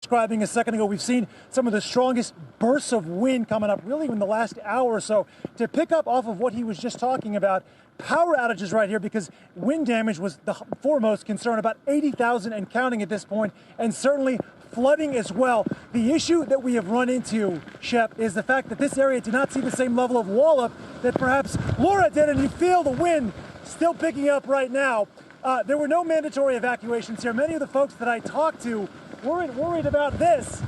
describing a second ago, we've seen some of the strongest bursts of wind coming up really in the last hour or so. To pick up off of what he was just talking about, power outages right here, because wind damage was the foremost concern, about 80,000 and counting at this point, and certainly flooding as well. The issue that we have run into, Shep, is the fact that this area did not see the same level of wall up that perhaps Laura did, and you feel the wind still picking up right now. There were no mandatory evacuations here. Many of the folks that I talked to weren't worried about this,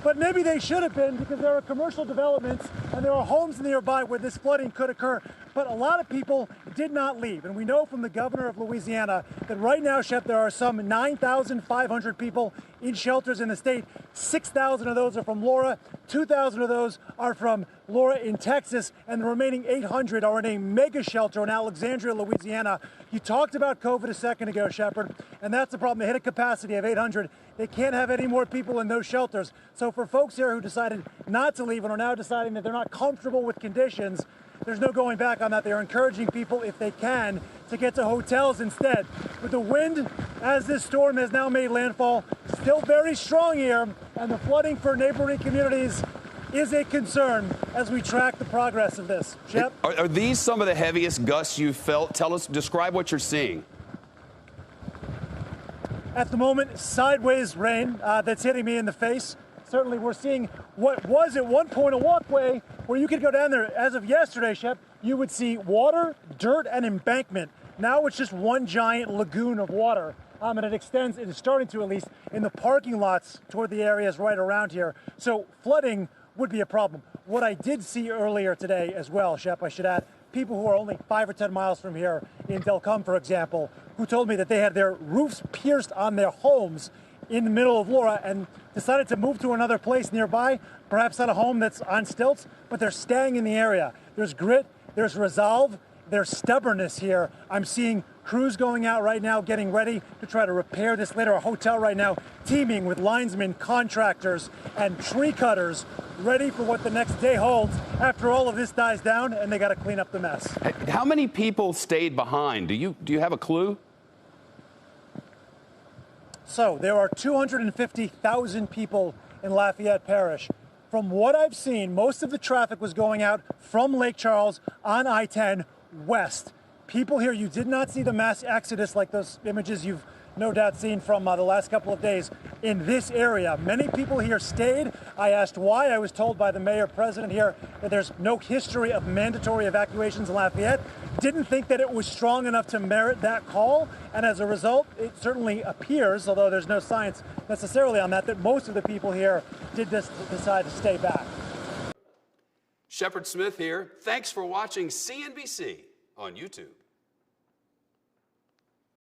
but maybe they should have been, because there are commercial developments and there are homes nearby where this flooding could occur. But a lot of people did not leave. And we know from the governor of Louisiana that right now, Shep, there are some 9,500 people in shelters in the state. 6,000 of those are from Laura. 2,000 of those are from Laura in Texas. And the remaining 800 are in a mega shelter in Alexandria, Louisiana. You talked about COVID a second ago, Shepard, and that's the problem. They hit a capacity of 800. They can't have any more people in those shelters. So for folks here who decided not to leave and are now deciding that they're not comfortable with conditions, there's no going back on that. They're encouraging people, if they can, to get to hotels instead. With the wind, as this storm has now made landfall, still very strong here, and the flooding for neighboring communities is a concern as we track the progress of this. Shep? Are these some of the heaviest gusts you've felt? Describe what you're seeing. At the moment, sideways rain that's hitting me in the face. Certainly we're seeing what was at one point a walkway where you could go down there. As of yesterday, Shep, you would see water, dirt, and embankment. Now it's just one giant lagoon of water. And it extends, it is starting to at least, in the parking lots toward the areas right around here. So flooding would be a problem. What I did see earlier today as well, Shep, I should add, people who are only 5 or 10 miles from here in Delcombe, for example, who told me that they had their roofs pierced on their homes in the middle of Laura and decided to move to another place nearby, perhaps not a home that's on stilts, but they're staying in the area. There's grit, there's resolve, there's stubbornness here. I'm seeing crews going out right now, getting ready to try to repair this later. A hotel right now teeming with linesmen, contractors, and tree cutters, ready for what the next day holds after all of this dies down, and they got to clean up the mess. How many people stayed behind? Do you have a clue? So there are 250,000 people in Lafayette Parish. From what I've seen, most of the traffic was going out from Lake Charles on I-10 west. People here, you did not see the mass exodus like those images you've no doubt seen from the last couple of days in this area. Many people here stayed. I asked why. I was told by the mayor president here that there's no history of mandatory evacuations in Lafayette. Didn't think that it was strong enough to merit that call. And as a result, it certainly appears, although there's no science necessarily on that, that most of the people here did decide to stay back. Shepard Smith here. Thanks for watching CNBC on YouTube.